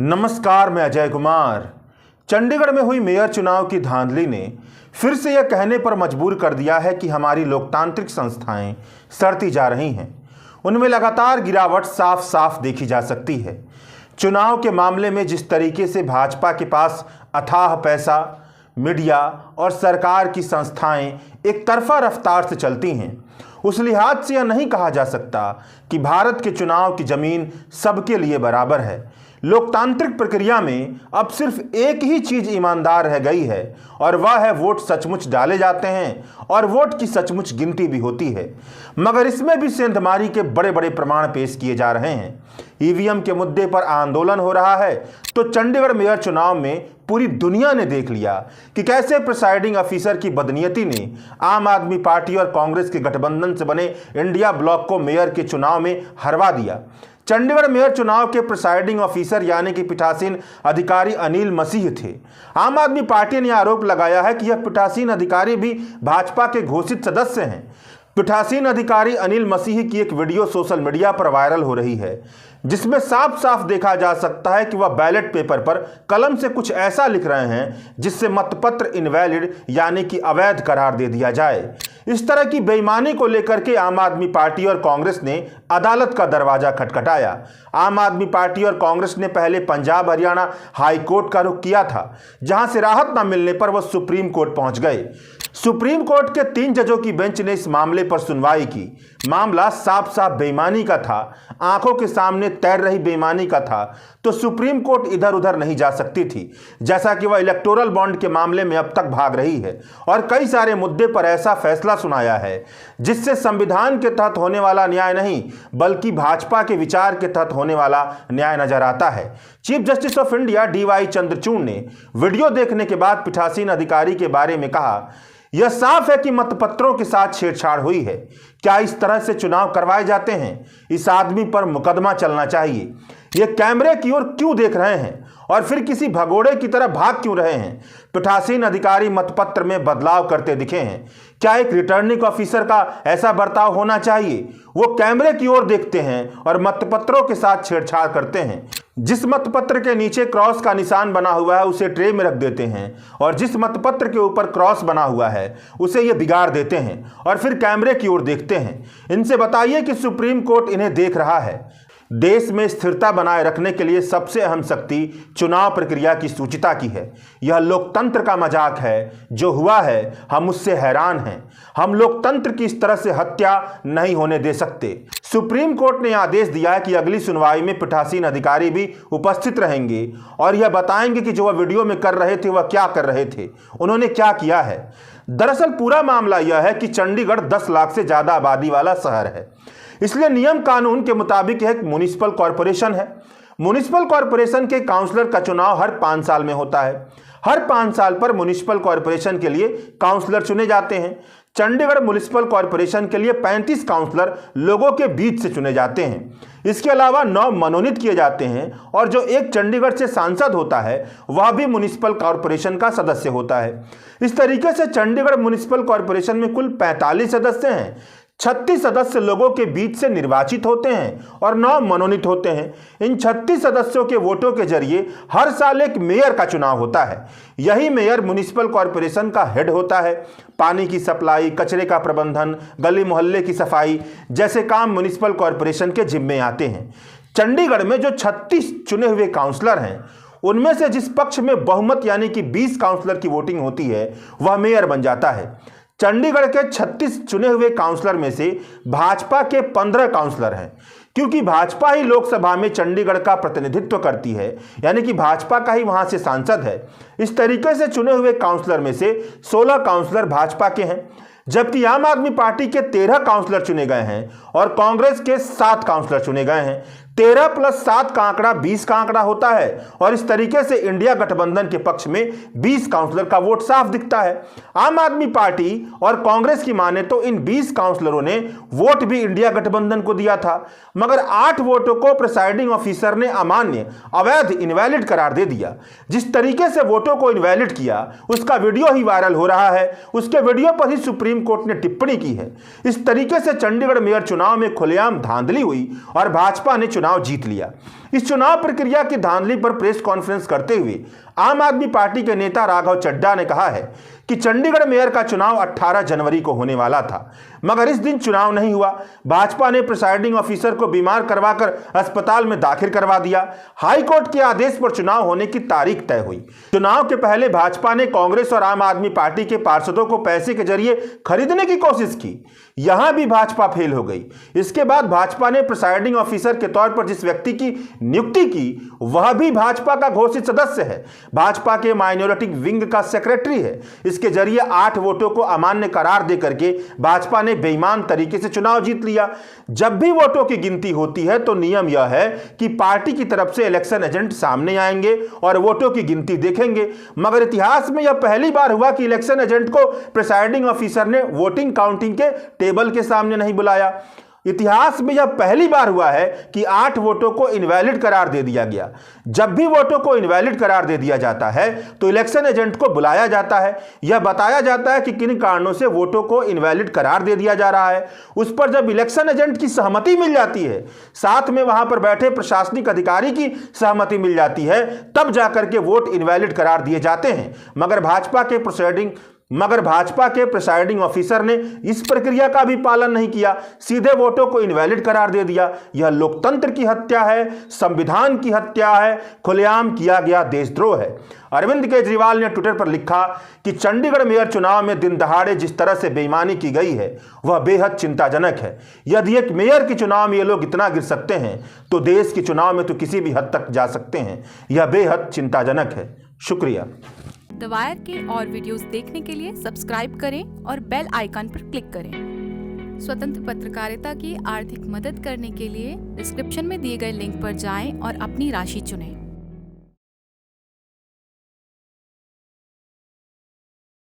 नमस्कार, मैं अजय कुमार। चंडीगढ़ में हुई मेयर चुनाव की धांधली ने फिर से यह कहने पर मजबूर कर दिया है कि हमारी लोकतांत्रिक संस्थाएं सड़ती जा रही हैं। उनमें लगातार गिरावट साफ साफ देखी जा सकती है। चुनाव के मामले में जिस तरीके से भाजपा के पास अथाह पैसा, मीडिया और सरकार की संस्थाएं एक तरफा रफ्तार से चलती हैं, उस लिहाज से यह नहीं कहा जा सकता कि भारत के चुनाव की जमीन सबके लिए बराबर है। लोकतांत्रिक प्रक्रिया में अब सिर्फ एक ही चीज ईमानदार रह गई है और वह है वोट सचमुच डाले जाते हैं और वोट की सचमुच गिनती भी होती है। मगर इसमें भी सेंधमारी के बड़े बड़े प्रमाण पेश किए जा रहे हैं। ईवीएम के मुद्दे पर आंदोलन हो रहा है तो चंडीगढ़ मेयर चुनाव में पूरी दुनिया ने देख लिया कि कैसे प्रिसाइडिंग ऑफिसर की बदनीयती ने आम आदमी पार्टी और कांग्रेस के गठबंधन से बने इंडिया ब्लॉक को मेयर के चुनाव में हरवा दिया। चंडीगढ़ मेयर चुनाव के प्रिसाइडिंग ऑफिसर यानी कि पीठासीन अधिकारी अनिल मसीह थे। आम आदमी पार्टी ने आरोप लगाया है कि यह पीठासीन अधिकारी भी भाजपा के घोषित सदस्य हैं। पीठासीन अधिकारी अनिल मसीह की एक वीडियो सोशल मीडिया पर वायरल हो रही है, जिसमें साफ साफ देखा जा सकता है कि वह बैलेट पेपर पर कलम से कुछ ऐसा लिख रहे हैं जिससे मतपत्र इनवैलिड यानी कि अवैध करार दे दिया जाए। इस तरह की बेईमानी को लेकर के आम आदमी पार्टी और कांग्रेस ने अदालत का दरवाजा खटखटाया। आम आदमी पार्टी और कांग्रेस ने पहले पंजाब हरियाणा हाई कोर्ट का रुख किया था, जहां से राहत न मिलने पर वह सुप्रीम कोर्ट पहुंच गए। सुप्रीम कोर्ट के 3 जजों की बेंच ने इस मामले पर सुनवाई की। मामला साफ साफ बेईमानी का था, आंखों के सामने तैर रही बेईमानी का था, तो सुप्रीम कोर्ट इधर उधर नहीं जा सकती थी, जैसा कि वह इलेक्टोरल बॉन्ड के मामले में अब तक भाग रही है और कई सारे मुद्दे पर ऐसा फैसला सुनाया है जिससे संविधान के तहत होने वाला न्याय नहीं बल्कि भाजपा के विचार के तहत होने वाला न्याय नजर आता है। Chief justice of India DY Chandrachud ने वीडियो देखने के बाद पीठासीन अधिकारी के बारे में कहा, यह साफ है कि मतपत्रों के साथ छेड़छाड़ हुई है। क्या इस तरह से चुनाव करवाए जाते हैं? इस आदमी पर मुकदमा चलना चाहिए। ये कैमरे की ओर क्यों देख रहे हैं और फिर किसी भगोड़े की तरह भाग क्यों रहे हैं? पीठासीन अधिकारी मतपत्र में बदलाव करते दिखे हैं। क्या एक रिटर्निंग ऑफिसर का ऐसा बर्ताव होना चाहिए? वो कैमरे की ओर देखते हैं और मतपत्रों के साथ छेड़छाड़ करते हैं। जिस मतपत्र के नीचे क्रॉस का निशान बना हुआ है उसे ट्रे में रख देते हैं और जिस मतपत्र के ऊपर क्रॉस बना हुआ है उसे ये बिगाड़ देते हैं और फिर कैमरे की ओर देखते हैं। इनसे बताइए कि सुप्रीम कोर्ट इन्हें देख रहा है। देश में स्थिरता बनाए रखने के लिए सबसे अहम शक्ति चुनाव प्रक्रिया की सूचिता की है। यह लोकतंत्र का मजाक है। जो हुआ है हम उससे हैरान हैं। हम लोकतंत्र की इस तरह से हत्या नहीं होने दे सकते। सुप्रीम कोर्ट ने आदेश दिया है कि अगली सुनवाई में पीठासीन अधिकारी भी उपस्थित रहेंगे और यह बताएंगे कि जो वह वीडियो में कर रहे थे वह क्या कर रहे थे, उन्होंने क्या किया है। दरअसल पूरा मामला यह है कि चंडीगढ़ 10 लाख से ज्यादा आबादी वाला शहर है, इसलिए नियम कानून के मुताबिक एक म्युनिसिपल कॉरपोरेशन है। म्युनिसिपल कॉरपोरेशन के काउंसलर का चुनाव हर 5 साल में होता है। हर 5 साल पर म्युनिसिपल कॉरपोरेशन के लिए काउंसलर चुने जाते हैं। चंडीगढ़ म्युनिसिपल कॉरपोरेशन के लिए 35 काउंसलर लोगों के बीच से चुने जाते हैं। इसके अलावा 9 मनोनीत किए जाते हैं और जो एक चंडीगढ़ से सांसद होता है वह भी म्युनिसिपल कॉरपोरेशन का सदस्य होता है। इस तरीके से चंडीगढ़ म्युनिसिपल कॉरपोरेशन में कुल 45 सदस्य हैं। 36 सदस्य लोगों के बीच से निर्वाचित होते हैं और 9 मनोनीत होते हैं। इन 36 सदस्यों के वोटों के जरिए हर साल एक मेयर का चुनाव होता है। यही मेयर म्युनिसिपल कॉरपोरेशन का हेड होता है। पानी की सप्लाई, कचरे का प्रबंधन, गली मोहल्ले की सफाई जैसे काम म्युनिसिपल कॉरपोरेशन के जिम्मे आते हैं। चंडीगढ़ में जो 36 चुने हुए काउंसलर हैं उनमें से जिस पक्ष में बहुमत यानी कि 20 काउंसलर की वोटिंग होती है वह मेयर बन जाता है। चंडीगढ़ के 36 चुने हुए काउंसलर में से भाजपा के 15 काउंसलर हैं। क्योंकि भाजपा ही लोकसभा में चंडीगढ़ का प्रतिनिधित्व करती है, यानी कि भाजपा का ही वहां से सांसद है। इस तरीके से चुने हुए काउंसलर में से 16 काउंसलर भाजपा के हैं, जबकि आम आदमी पार्टी के 13 काउंसलर चुने गए हैं और कांग्रेस के 7 काउंसलर चुने गए हैं। 13 + 7 का आंकड़ा 20 का आंकड़ा होता है और इस तरीके से इंडिया गठबंधन के पक्ष में 20 काउंसलर का वोट साफ दिखता है। आम आदमी पार्टी और कांग्रेस की माने तो इन 20 काउंसलरों ने वोट भी इंडिया गठबंधन को दिया था, मगर 8 वोटों को प्रिसाइडिंग ऑफिसर ने अमान्य, अवैध, इनवैलिड करार दे दिया। जिस तरीके से वोटों को इनवैलिड किया उसका वीडियो ही वायरल हो रहा है। उसके वीडियो पर ही सुप्रीम कोर्ट ने टिप्पणी की है। इस तरीके से चंडीगढ़ मेयर चुनाव में खुलेआम धांधली हुई और भाजपा ने चुनाव जीत लिया। इस चुनाव प्रक्रिया की धांधली पर प्रेस कॉन्फ्रेंस करते हुए आम आदमी पार्टी के नेता राघव चड्ढा ने कहा है कि चंडीगढ़ मेयर का चुनाव 18 जनवरी को होने वाला था, मगर इस दिन चुनाव नहीं हुआ। भाजपा ने प्रिसाइडिंग ऑफिसर को बीमार करवाकर अस्पताल में दाखिल करवा दिया। हाई कोर्ट के आदेश पर चुनाव होने की तारीख तय हुई। चुनाव के पहले भाजपा ने कांग्रेस और आम आदमी पार्टी के पार्षदों को पैसे के जरिए खरीदने की कोशिश की, यहां भी भाजपा फेल हो गई। इसके बाद भाजपा ने प्रिसाइडिंग ऑफिसर के तौर पर जिस व्यक्ति की नियुक्ति की, वह भी भाजपा का घोषित सदस्य है, भाजपा के माइनॉरिटी विंग का सेक्रेटरी है। इसके जरिए 8 वोटों को अमान्य करार देकर के भाजपा ने बेईमान तरीके से चुनाव जीत लिया। जब भी वोटों की गिनती होती है तो नियम यह है कि पार्टी की तरफ से इलेक्शन एजेंट सामने आएंगे और वोटों की गिनती देखेंगे, मगर इतिहास में यह पहली बार हुआ कि इलेक्शन एजेंट को प्रिसाइडिंग ऑफिसर ने वोटिंग काउंटिंग के टेबल के सामने नहीं बुलाया। इतिहास में यह पहली बार हुआ है कि 8 वोटों को इनवैलिड करार दे दिया गया। जब भी वोटों को इनवैलिड करार दे दिया जाता है तो इलेक्शन एजेंट को बुलाया जाता है, यह बताया जाता है कि किन कारणों से वोटों को इनवैलिड करार दे दिया जा रहा है। उस पर जब इलेक्शन एजेंट की सहमति मिल जाती है, साथ में वहां पर बैठे प्रशासनिक अधिकारी की सहमति मिल जाती है, तब जाकर के वोट इनवैलिड करार दिए जाते हैं। मगर भाजपा के प्रिसाइडिंग ऑफिसर ने इस प्रक्रिया का भी पालन नहीं किया, सीधे वोटों को इनवैलिड करार दे दिया। यह लोकतंत्र की हत्या है, संविधान की हत्या है, खुलेआम किया गया देशद्रोह है। अरविंद केजरीवाल ने ट्विटर पर लिखा कि चंडीगढ़ मेयर चुनाव में दिन दहाड़े जिस तरह से बेईमानी की गई है वह बेहद चिंताजनक है। यदि एक मेयर के चुनाव में ये लोग इतना गिर सकते हैं तो देश के चुनाव में तो किसी भी हद तक जा सकते हैं। यह बेहद चिंताजनक है। शुक्रिया। द वायर के और वीडियोस देखने के लिए सब्सक्राइब करें और बेल आइकन पर क्लिक करें। स्वतंत्र पत्रकारिता की आर्थिक मदद करने के लिए डिस्क्रिप्शन में दिए गए लिंक पर जाएं और अपनी राशि चुनें।